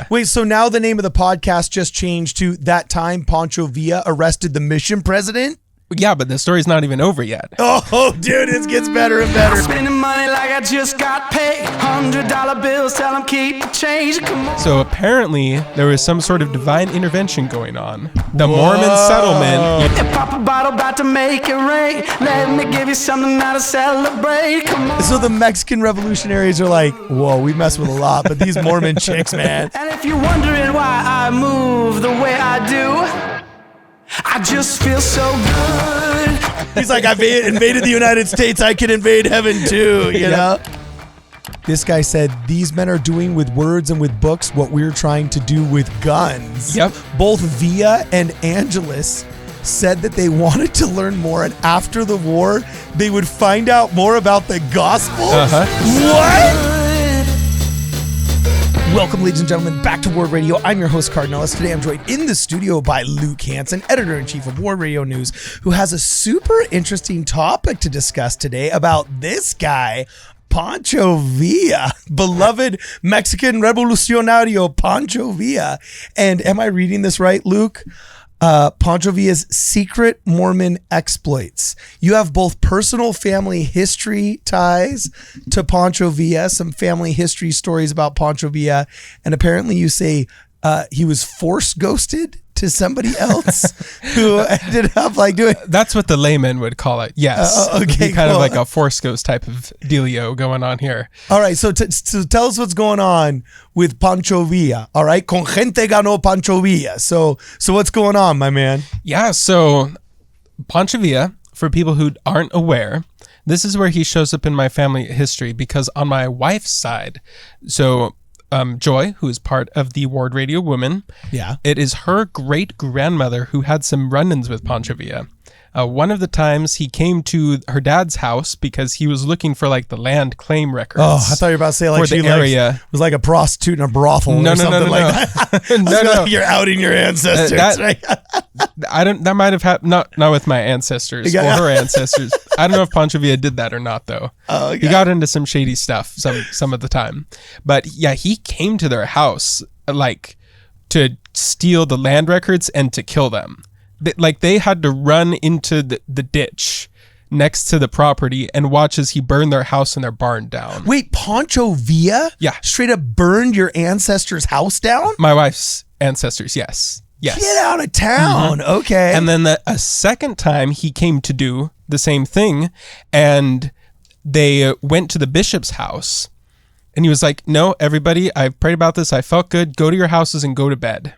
Wait, so now the name of the podcast just changed to That Time Poncho Villa Arrested the Mission President? Yeah, but the story's not even over yet. Oh, dude, it gets better and better. Spending money like I just got paid. $100 bills, tell them keep the change. Come on. So apparently there was some sort of divine intervention going on. The Mormon settlement. And pop a bottle, about to make it rain. Let me give you something now to celebrate. Come on. So the Mexican revolutionaries are like, whoa, we mess with a lot, but these Mormon chicks, man. And if you're wondering why I move the way I do, I just feel so good. He's like, I've invaded the United States. I can invade heaven too, you know? This guy said, these men are doing with words and with books what we're trying to do with guns. Yep. Both Villa and Angelus said that they wanted to learn more, and after the war, they would find out more about the gospel. What? Welcome, ladies and gentlemen, back to Ward Radio. I'm your host, Cardinellis. Today I'm joined in the studio by Luke Hansen, editor-in-chief of Ward Radio News, who has a super interesting topic to discuss today about this guy, Poncho Villa, beloved Mexican revolucionario Poncho Villa. And am I reading this right, Luke? Poncho Villa's secret Mormon exploits. You have both personal family history ties to Poncho Villa, some family history stories about Poncho Villa, and apparently you say he was force ghosted to somebody else who ended up like doing. That's what the layman would call it. Yes. Okay, kind cool. of like a force ghost type of dealio going on here. All right, so tell us what's going on with Poncho Villa. All right, con gente ganó Poncho Villa. So what's going on, my man? Yeah, so Poncho Villa, for people who aren't aware, this is where he shows up in my family history because on my wife's side, so Joy, who is part of the Ward Radio Women, Yeah. it is her great-grandmother who had some run-ins with Poncho Villa. One of the times he came to her dad's house because he was looking for like the land claim records. Oh, I thought you were about to say like for she the area. was like a prostitute in a brothel or something like that. No. You're outing your ancestors. Right? That might have happened, not with my ancestors or her ancestors. I don't know if Poncho Villa did that or not, though. Oh, okay. He got into some shady stuff some of the time. But yeah, he came to their house like to steal the land records and to kill them. They had to run into the ditch next to the property and watch as he burned their house and their barn down. Wait, Poncho Villa? Yeah. Straight up burned your ancestors' house down? My wife's ancestors, yes. Yes. Get out of town. Mm-hmm. Okay. And then a second time he came to do the same thing, and they went to the bishop's house, and he was like, no, everybody, I've prayed about this. I felt good. Go to your houses and go to bed.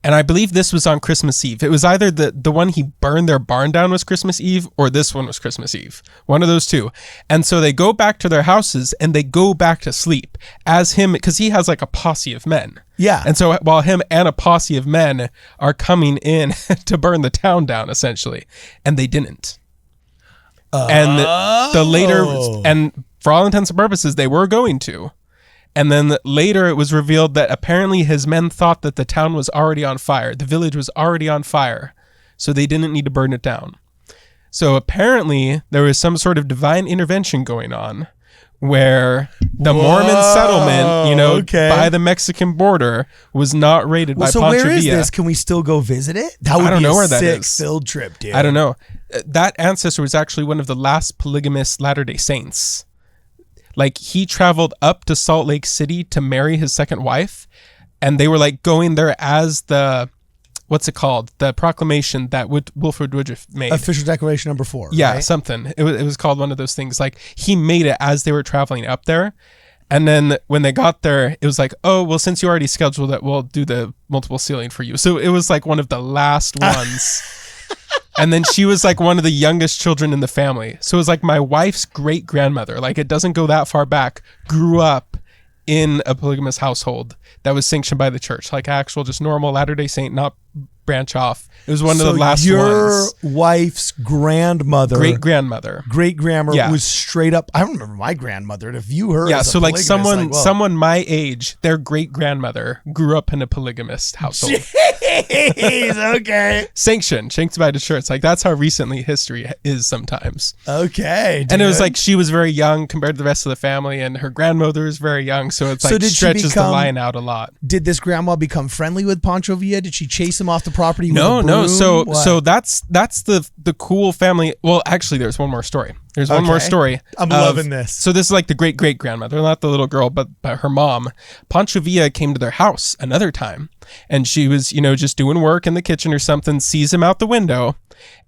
And I believe this was on Christmas Eve. It was either the one he burned their barn down was Christmas Eve, or this one was Christmas Eve. One of those two. And so they go back to their houses and they go back to sleep as him, because he has like a posse of men. Yeah. And so while him and a posse of men are coming in to burn the town down, essentially, and they didn't. And the later, and for all intents and purposes, they were going to. And then later it was revealed that apparently his men thought that the town was already on fire. The village was already on fire. So they didn't need to burn it down. So apparently there was some sort of divine intervention going on where the Mormon settlement, by the Mexican border was not raided by Poncho Villa. So where is this? Can we still go visit it? That would be a sick field trip, dude. I don't know. That ancestor was actually one of the last polygamous Latter-day Saints. Like, he traveled up to Salt Lake City to marry his second wife, and they were like going there as the, what's it called? The proclamation that Wilford Woodruff made. Official Declaration number 4. Yeah, right? something. It was called one of those things. Like, he made it as they were traveling up there. And then when they got there, it was like, oh, well, since you already scheduled it, we'll do the multiple sealing for you. So it was like one of the last ones. And then she was like one of the youngest children in the family. So it was like my wife's great grandmother, like it doesn't go that far back, grew up in a polygamous household that was sanctioned by the church, like actual just normal Latter-day Saint, not branch off. It was one of the last your ones. wife's grandmother, Great-grandmother. Great-grandmother was straight up. I remember my grandmother to view her. Yeah, as a so like polygamist, someone my age, their great-grandmother grew up in a polygamist household. Jeez, okay. Sanctioned by the church. Like that's how recently history is sometimes. Okay, dude. And it was like she was very young compared to the rest of the family, and her grandmother is very young, so it's like stretches the line out a lot. Did this grandma become friendly with Poncho Villa? Did she chase him off the property? No. So What? that's the cool family. Well, actually, there's one more story. I'm loving this. So this is like the great grandmother, not the little girl, but her mom. Poncho Villa came to their house another time, and she was just doing work in the kitchen or something. Sees him out the window,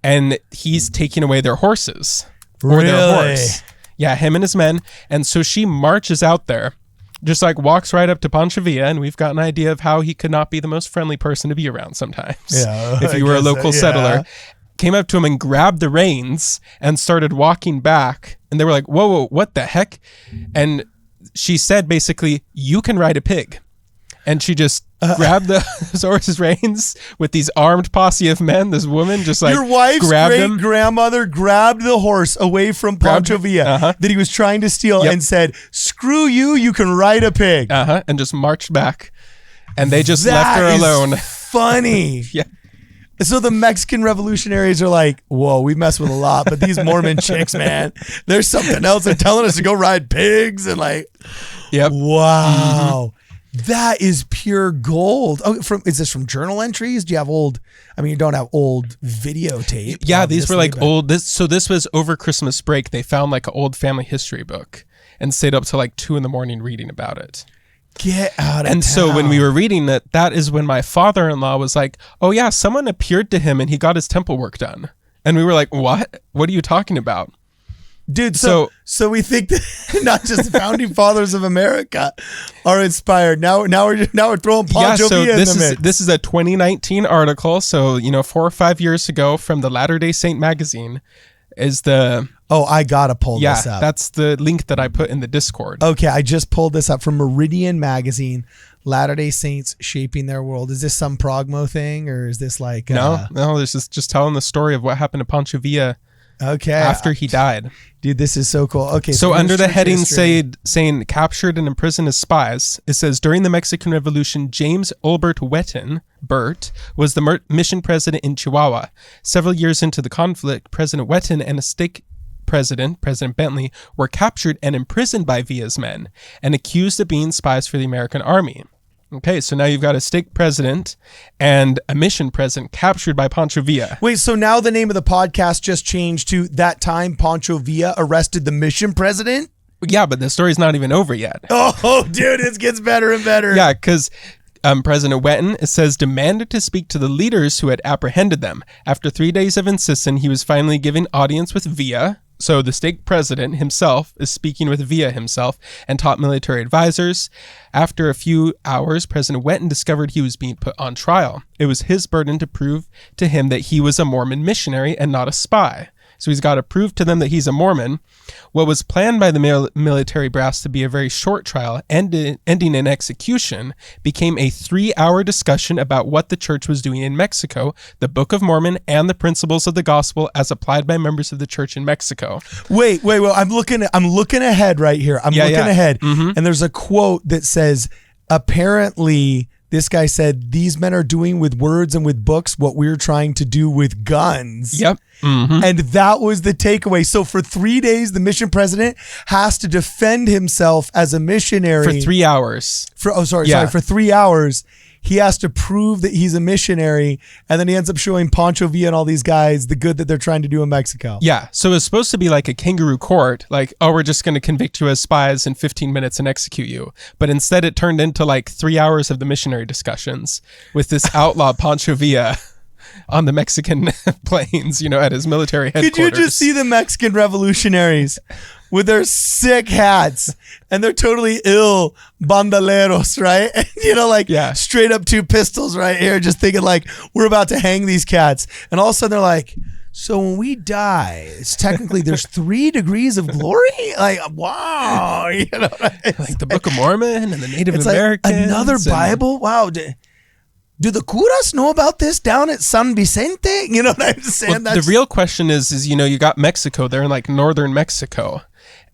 and he's taking away their horses or their horse. Yeah, him and his men. And so she marches out there, just like walks right up to Poncho Villa, and we've got an idea of how he could not be the most friendly person to be around sometimes. Yeah, if you were a local settler. Came up to him and grabbed the reins and started walking back. And they were like, whoa, what the heck? And she said, basically, you can ride a pig. And she just grabbed the horse's reins with these armed posse of men. This woman just like your wife's grabbed him. Great-grandmother grabbed the horse away from Poncho Villa that he was trying to steal and said, screw you, you can ride a pig. And just marched back. And they just left her alone. Funny. Yeah. So the Mexican revolutionaries are like, whoa, we mess with a lot, but these Mormon chicks, man, there's something else. They're telling us to go ride pigs and like, wow. That is pure gold. Oh, is this from journal entries? Do you have old? I mean, you don't have old videotape. Yeah, these were like old. This was over Christmas break. They found like an old family history book and stayed up till like 2 a.m. reading about it. Get out of town. And so when we were reading it, that is when my father-in-law was like, oh yeah, someone appeared to him and he got his temple work done. And we were like, what? What are you talking about? Dude, so we think that not just the founding fathers of America are inspired. Now we're throwing Poncho Villa in the mix. This is a 2019 article. So 4 or 5 years ago from the Latter-day Saint magazine is the. Oh, I gotta pull this up. That's the link that I put in the Discord. Okay, I just pulled this up from Meridian magazine. Latter-day Saints shaping their world. Is this some progmo thing, or is this like no? This is just telling the story of what happened to Poncho Villa. Okay. After he died. Dude, this is so cool. Okay. So under the heading saying captured and imprisoned as spies, it says during the Mexican Revolution, James Ulbert Whetten, Bert, was the mission president in Chihuahua. Several years into the conflict, President Whetten and a stake President Bentley, were captured and imprisoned by Villa's men and accused of being spies for the American army. Okay, so now you've got a stake president and a mission president captured by Poncho Villa. Wait, so now the name of the podcast just changed to That Time Poncho Villa Arrested the Mission President? Yeah, but the story's not even over yet. Oh, dude, it gets better and better. Yeah, because President Whetten, it says, demanded to speak to the leaders who had apprehended them. After 3 days of insistence, he was finally given audience with Villa. So the stake president himself is speaking with Villa himself and top military advisors. After a few hours, President Whetten discovered he was being put on trial. It was his burden to prove to him that he was a Mormon missionary and not a spy. So he's got to prove to them that he's a Mormon. What was planned by the military brass to be a very short trial, ending in execution, became a 3-hour discussion about what the church was doing in Mexico, the Book of Mormon, and the principles of the gospel as applied by members of the church in Mexico. Wait. I'm looking ahead right here. I'm looking ahead. And there's a quote that says, apparently, this guy said, these men are doing with words and with books what we're trying to do with guns. Yep. And that was the takeaway. So for 3 days, the mission president has to defend himself as a missionary. For 3 hours. For 3 hours. He has to prove that he's a missionary, and then he ends up showing Poncho Villa and all these guys the good that they're trying to do in Mexico. Yeah, so it's supposed to be like a kangaroo court, like, oh, we're just going to convict you as spies in 15 minutes and execute you. But instead it turned into like 3 hours of the missionary discussions with this outlaw Poncho Villa on the Mexican plains, at his military headquarters. Could you just see the Mexican revolutionaries with their sick hats and they're totally ill bandoleros, right? And, straight up 2 pistols right here, just thinking like, we're about to hang these cats. And all of a sudden they're like, so when we die, it's technically there's 3 degrees of glory? Like, wow. Like, like, the Book of Mormon and the Native Americans. It's like another Bible? Wow. Dude, Dude, Do the curas know about this down at San Vicente? You know what I'm saying? Well, the real question is, you got Mexico. They're in like northern Mexico.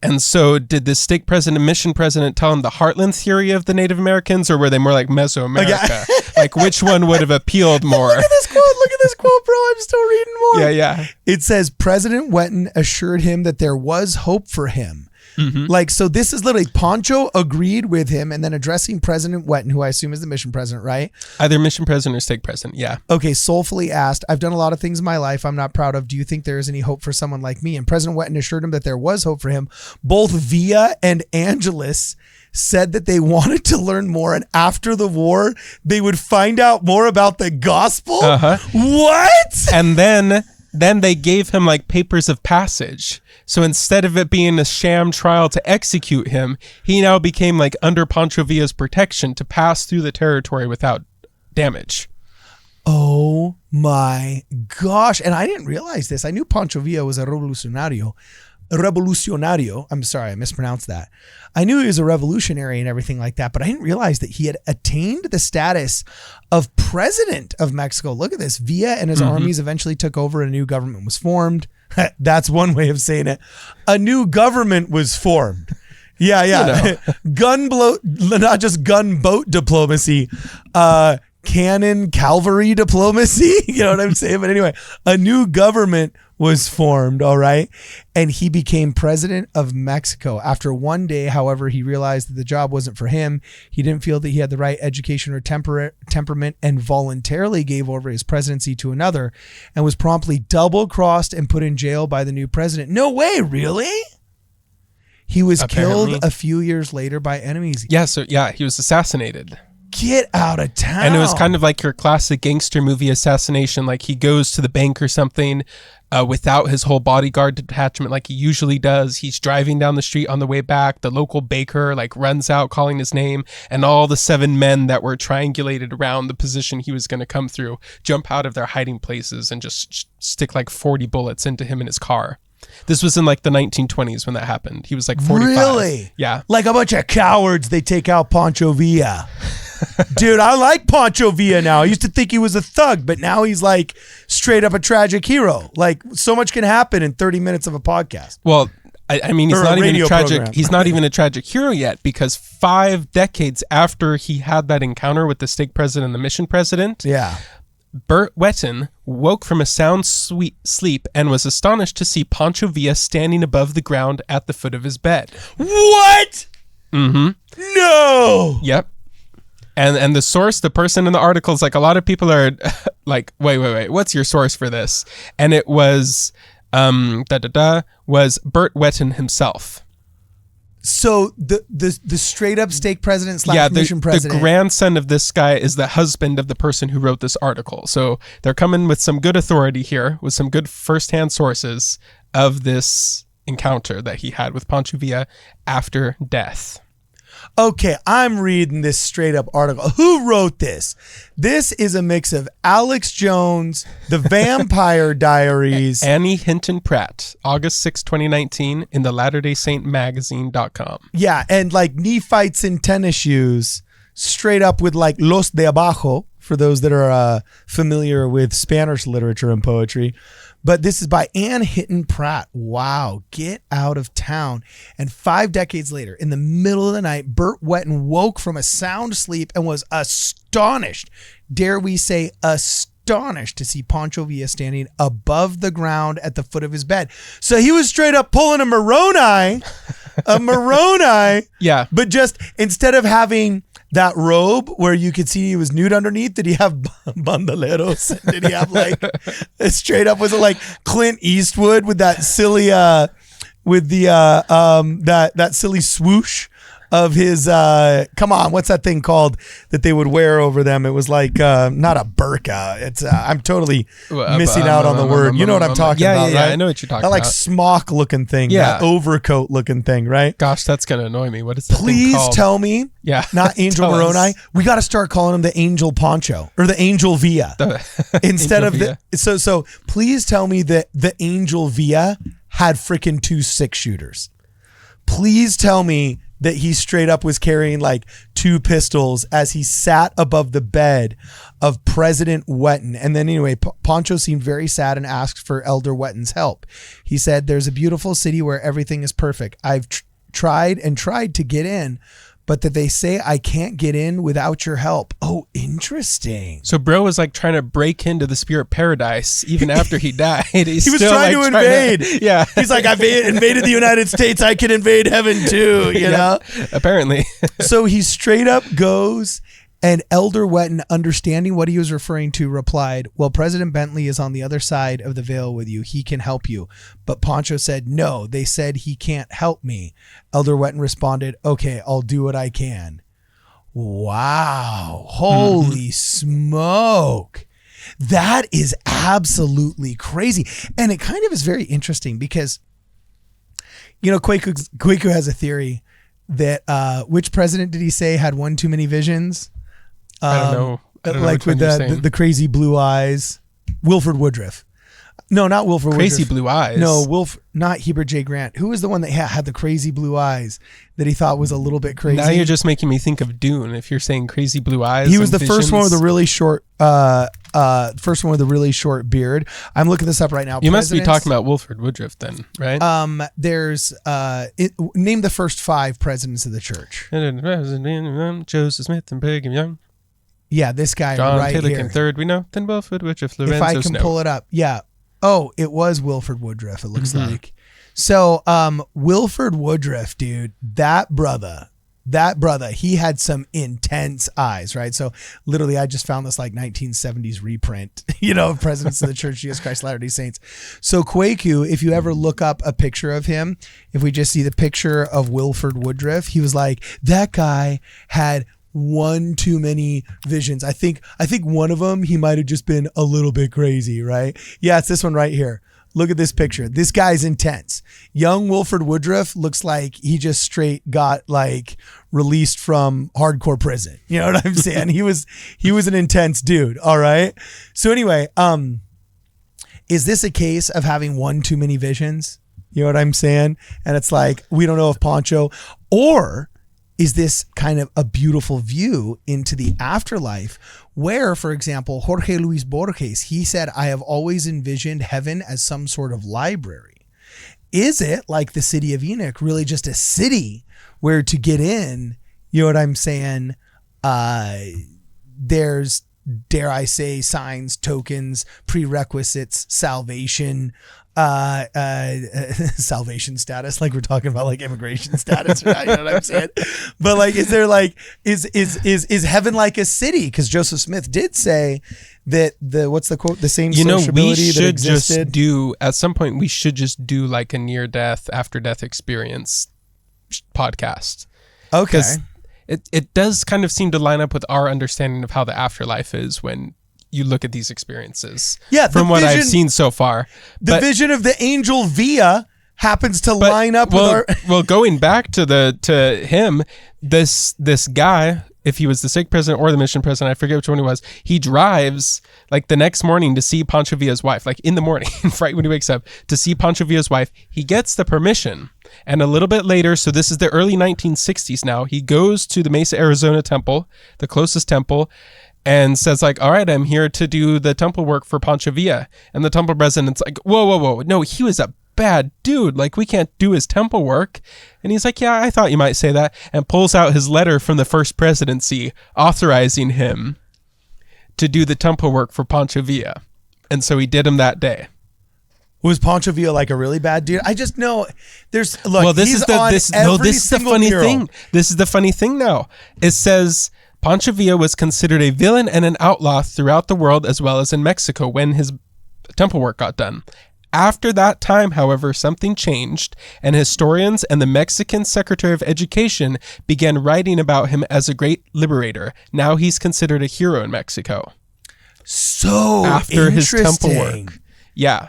And so did the stake president, mission president tell him the heartland theory of the Native Americans, or were they more like Mesoamerica? Like which one would have appealed more? Look at this quote, bro. I'm still reading more. Yeah. It says, President Whetten assured him that there was hope for him. Mm-hmm. Like, so this is literally Poncho agreed with him and then addressing President Whetten, who I assume is the mission president, right? Either mission president or stake president, yeah. Okay, soulfully asked, I've done a lot of things in my life I'm not proud of. Do you think there is any hope for someone like me? And President Whetten assured him that there was hope for him. Both Villa and Angeles said that they wanted to learn more, and after the war, they would find out more about the gospel. Uh-huh. What? And then they gave him like papers of passage. So instead of it being a sham trial to execute him, he now became like under Poncho Villa's protection to pass through the territory without damage. Oh my gosh. And I didn't realize this. I knew Poncho Villa was a revolucionario. I'm sorry, I mispronounced that. I knew he was a revolutionary and everything like that, but I didn't realize that he had attained the status of president of Mexico. Look at this. Villa and his armies eventually took over and a new government was formed. That's one way of saying it. A new government was formed. Yeah. Not just gunboat diplomacy, cannon cavalry diplomacy. You know what I'm saying? But anyway, a new government was formed, all right? And he became president of Mexico. After one day, however, he realized that the job wasn't for him. He didn't feel that he had the right education or temperament and voluntarily gave over his presidency to another and was promptly double-crossed and put in jail by the new president. No way, really? He was killed a few years later by enemies. Yeah, he was assassinated. Get out of town. And it was kind of like your classic gangster movie Assassination. Like he goes to the bank or something without his whole bodyguard detachment like he usually does. He's driving down the street on the way back. The local baker like runs out calling his name, and all the 7 men that were triangulated around the position he was going to come through jump out of their hiding places and just stick like 40 bullets into him in his car. This was in like the 1920s when that happened. He was like 45. Really? Yeah. Like a bunch of cowards, they take out Poncho Villa. Dude, I like Poncho Villa now. I used to think he was a thug, but now he's like straight up a tragic hero. Like so much can happen in 30 minutes of a podcast. Well, I mean, he's Or not a even radio a tragic. program. He's not even a tragic hero yet, because 5 decades after he had that encounter with the stake president and the mission president, Yeah. Bert Whetten woke from a sound sleep and was astonished to see Poncho Villa standing above the ground at the foot of his bed. What? Mm-hmm. No. Yep. And the source, the person in the article is like, a lot of people are like, wait, what's your source for this? And it was, was Bert Whetten himself. So the straight up stake president / mission the president. grandson of this guy is the husband of the person who wrote this article. So they're coming with some good authority here, with some good firsthand sources of this encounter that he had with Poncho Villa after death. Okay, I'm reading this straight up article. Who wrote this? This is a mix of Alex Jones, The Vampire Diaries. Annie Hinton Pratt, August 6, 2019, in the LatterdaySaintMagazine.com. Yeah, and like Nephites in tennis shoes, straight up with like Los de Abajo, for those that are familiar with Spanish literature and poetry. But this is by Anne Hinton Pratt. Wow, get out of town. And 5 decades later, in the middle of the night, Bert Whetten woke from a sound sleep and was astonished, dare we say astonished, to see Poncho Villa standing above the ground at the foot of his bed. So he was straight up pulling a Moroni, Yeah. but just instead of having that robe where you could see he was nude underneath, did he have bandoleros? Did he have like straight up, was it like Clint Eastwood with that silly that silly swoosh of his come on, what's that thing called that they would wear over them? It was like not a burqa. It's I'm totally missing out on the word. You know what I'm talking about, yeah, right? I know what you're talking that like about. smock looking thing, Yeah. that overcoat looking thing, right? Gosh, that's going to annoy me. What is that thing Please called? tell me. Yeah. Not Angel Tell us. Moroni. We got to start calling him the Angel Poncho or the Angel Villa instead Angel of the. So please tell me that the Angel Villa had freaking 2 6-shooters. Please tell me that he straight up was carrying like 2 pistols as he sat above the bed of President Wetton. And then anyway, Poncho seemed very sad and asked for Elder Wetton's help. He said, "There's a beautiful city where everything is perfect. I've tried to get in, but that they say I can't get in without your help." Oh, interesting. So bro was like trying to break into the spirit paradise even after he died. He was trying to invade. Yeah. He's like, "I've invaded the United States. I can invade heaven too," you know? Apparently. So he straight up goes, and Elder Wetton, understanding what he was referring to, replied, "Well, President Bentley is on the other side of the veil with you. He can help you." But Poncho said, "No, they said he can't help me." Elder Wetton responded, "Okay, I'll do what I can." Wow. Holy smoke. That is absolutely crazy. And it kind of is very interesting because, you know, Kwaku has a theory that which president did he say had one too many visions? I don't know. Like with the crazy blue eyes. Wilford Woodruff. No, not Wilford Woodruff. Crazy blue eyes. No, not Heber J. Grant. Who was the one that had the crazy blue eyes that he thought was a little bit crazy? Now you're just making me think of Dune. If you're saying crazy blue eyes, he was the first one with a really short, beard. I'm looking this up right now. You must be talking about Wilford Woodruff then, right? There's name the first 5 presidents of the church. Joseph Smith and Brigham Young. Yeah, this guy John right Taylor here. came third. We know. Then Wilford Woodruff, Lorenzo If I can Snow. pull it up, yeah. Oh, it was Wilford Woodruff. It looks like. So, Wilford Woodruff, dude, that brother, he had some intense eyes, right? So literally I just found this like 1970s reprint, you know, of Presidents of the Church of Jesus Christ of Latter-day Saints. So Kwaku, if you ever look up a picture of him, if we just see the picture of Wilford Woodruff, he was like, that guy had one too many visions. I think one of them, he might have just been a little bit crazy, right? Yeah, it's this one right here. Look at this picture. This guy's intense. Young Wilford Woodruff looks like he just straight got like released from hardcore prison. You know what I'm saying? He was an intense dude. All right. So anyway, is this a case of having one too many visions? You know what I'm saying? And it's like, we don't know if Poncho, or is this kind of a beautiful view into the afterlife where, for example, Jorge Luis Borges, he said, I have always envisioned heaven as some sort of library. Is it like the city of Enoch, really just a city where to get in, you know what I'm saying, there's, dare I say, signs, tokens, prerequisites, salvation, salvation status, like we're talking about like immigration status, right? You know what I'm saying? But like, is there like, is heaven like a city? Because Joseph Smith did say that what's the quote? The same sociability that existed. At some point we should just do like a near death, after death experience podcast. Okay. Because it does kind of seem to line up with our understanding of how the afterlife is when you look at these experiences. Yeah, from what I've seen so far. The vision of the angel Vila happens to line up with our... Well, going back to him, this guy, if he was the stake president or the mission president, I forget which one he was, he drives like the next morning to see Poncho Villa's wife, like in the morning, right when he wakes up, to see Poncho Villa's wife. He gets the permission. And a little bit later, so this is the early 1960s now, he goes to the Mesa, Arizona temple, the closest temple, and says like, all right, I'm here to do the temple work for Poncho Villa. And the temple president's like, whoa. No, he was a bad dude. Like, we can't do his temple work. And he's like, yeah, I thought you might say that. And pulls out his letter from the first presidency authorizing him to do the temple work for Poncho Villa. And so he did him that day. Was Poncho Villa like a really bad dude? I just know there's, look, well, this he's is the, on this, every no, this is the single funny mural. thing. This is the funny thing now. It says Poncho Villa was considered a villain and an outlaw throughout the world as well as in Mexico when his temple work got done. After that time, however, something changed, and historians and the Mexican Secretary of Education began writing about him as a great liberator. Now he's considered a hero in Mexico. So after his temple interesting. work. Yeah.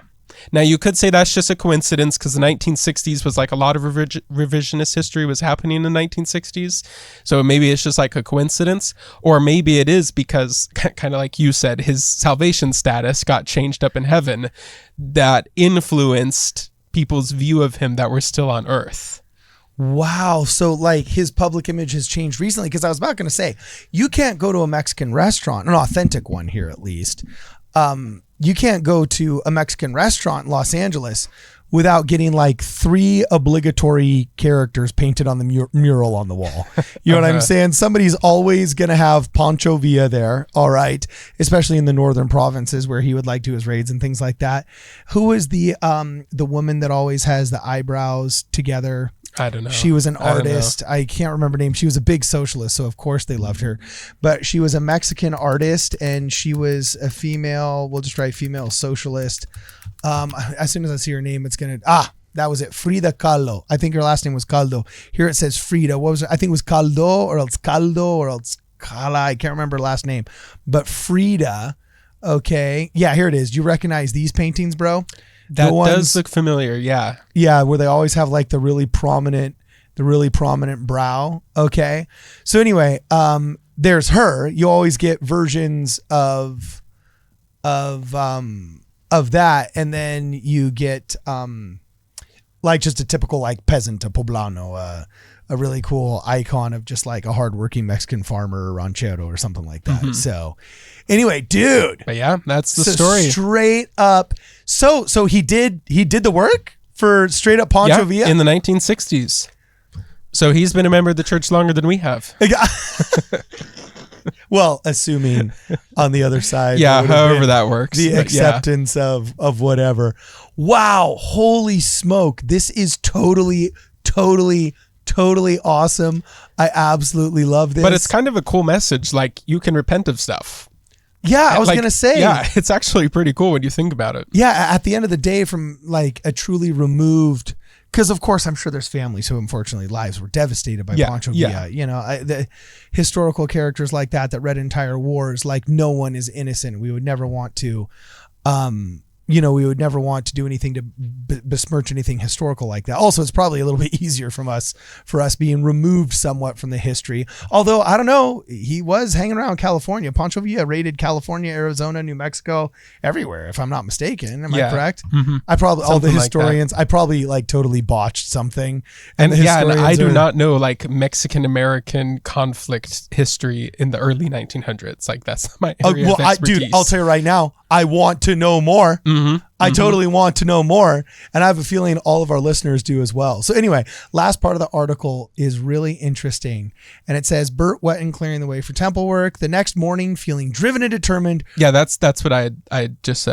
Now, you could say that's just a coincidence because the 1960s was like a lot of revisionist history was happening in the 1960s. So maybe it's just like a coincidence, or maybe it is because, kind of like you said, his salvation status got changed up in heaven that influenced people's view of him that were still on earth. Wow. So like his public image has changed recently, because I was about going to say, you can't go to a Mexican restaurant, an authentic one here at least. You can't go to a Mexican restaurant in Los Angeles without getting like 3 obligatory characters painted on the mural on the wall. You know what I'm saying? Somebody's always going to have Poncho Villa there. All right. Especially in the northern provinces where he would like do his raids and things like that. Who is the woman that always has the eyebrows together? I don't know. She was an artist. I can't remember her name. She was a big socialist, so of course they loved her. But she was a Mexican artist, and she was a female. We'll just write female socialist. As soon as I see her name, it's gonna that was it. Frida Kahlo. I think her last name was Caldo. Here it says Frida. What was it? I think it was Caldo or else Caldo or else Cala. I can't remember her last name. But Frida. Okay. Yeah, here it is. Do you recognize these paintings, bro? That does look familiar, yeah. Yeah, where they always have like the really prominent brow. Okay. So anyway, there's her. You always get versions of that, and then you get like just a typical like peasant, a poblano, a really cool icon of just like a hardworking Mexican farmer or ranchero or something like that. Mm-hmm. So anyway, dude. But yeah, that's the story. Straight up. So he did the work for straight up Poncho Villa in the 1960s. So he's been a member of the church longer than we have. Well, assuming on the other side. Yeah, however that works. The acceptance of whatever. Wow. Holy smoke. This is totally awesome. I absolutely love this. But it's kind of a cool message. Like, you can repent of stuff. Yeah, I was going to say. Yeah, it's actually pretty cool when you think about it. Yeah, at the end of the day, from like a truly removed, because of course I'm sure there's families who unfortunately lives were devastated by Pancho Villa. You know, the historical characters like that read entire wars. Like, no one is innocent. We would never want to, we would never want to do anything to besmirch anything historical like that. Also, it's probably a little bit easier for us being removed somewhat from the history. Although, I don't know, he was hanging around California. Pancho Villa raided California, Arizona, New Mexico, everywhere, if I'm not mistaken. Am I correct? Mm-hmm. I probably, all the historians, I probably like totally botched something. And I do not know like Mexican-American conflict history in the early 1900s. Like, that's my area of expertise. Dude, I'll tell you right now, I want to know more. I totally want to know more. And I have a feeling all of our listeners do as well. So anyway, last part of the article is really interesting. And it says, Burt Wetton clearing the way for temple work. The next morning, feeling driven and determined. Yeah, that's what I just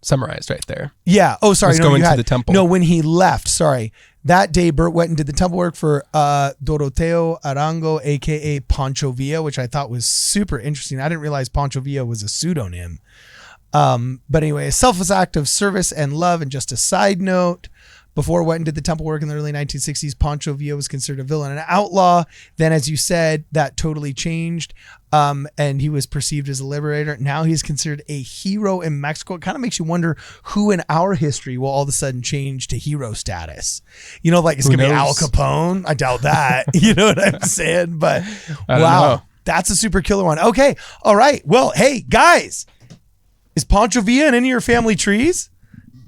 summarized right there. Yeah. Oh, sorry. Going to the temple. No, when he left, sorry. That day, Burt Wetton did the temple work for Doroteo Arango, a.k.a. Poncho Villa, which I thought was super interesting. I didn't realize Poncho Villa was a pseudonym. But anyway, a selfless act of service and love. And just a side note, before Wetton did the temple work in the early 1960s, Poncho Villa was considered a villain and an outlaw. Then, as you said, that totally changed. And he was perceived as a liberator. Now he's considered a hero in Mexico. It kind of makes you wonder who in our history will all of a sudden change to hero status. You know, like it's going to be Al Capone. I doubt that. You know what I'm saying? But wow, that's a super killer one. Okay. All right. Well, hey, guys. Is Poncho Villa in any of your family trees?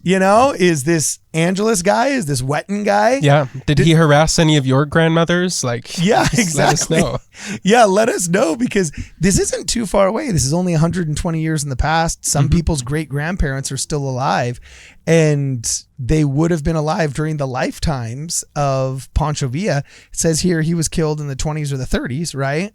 You know, is this Angeles guy? Is this Wetton guy? Yeah. Did he harass any of your grandmothers? Like, yeah, exactly. Let us know. Yeah, let us know, because this isn't too far away. This is only 120 years in the past. Some people's great grandparents are still alive, and they would have been alive during the lifetimes of Poncho Villa. It says here he was killed in the 20s or the 30s, right?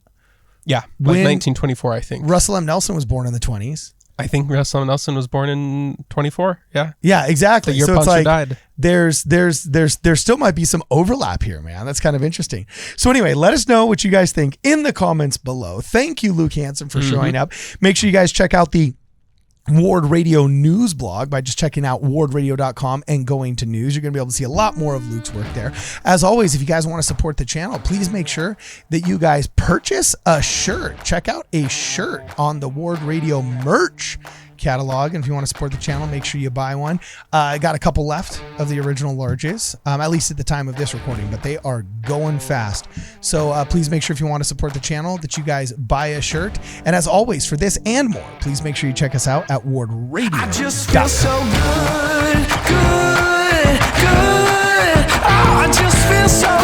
Yeah, like 1924, I think. Russell M. Nelson was born in the 20s. I think Russell Nelson was born in 24. Yeah. Yeah, exactly. The year Pancho died. There still might be some overlap here, man. That's kind of interesting. So anyway, let us know what you guys think in the comments below. Thank you, Luke Hansen, for showing up. Make sure you guys check out the Ward Radio news blog by just checking out wardradio.com and going to news. You're going to be able to see a lot more of Luke's work there. As always, if you guys want to support the channel, please make sure that you guys purchase a shirt. Check out a shirt on the Ward Radio merch catalog, and if you want to support the channel, make sure you buy one. I got a couple left of the original larges, at least at the time of this recording, but they are going fast. So please make sure, if you want to support the channel, that you guys buy a shirt. And as always, for this and more, please make sure you check us out at wardradio.com. I just feel so good. Oh, I just feel so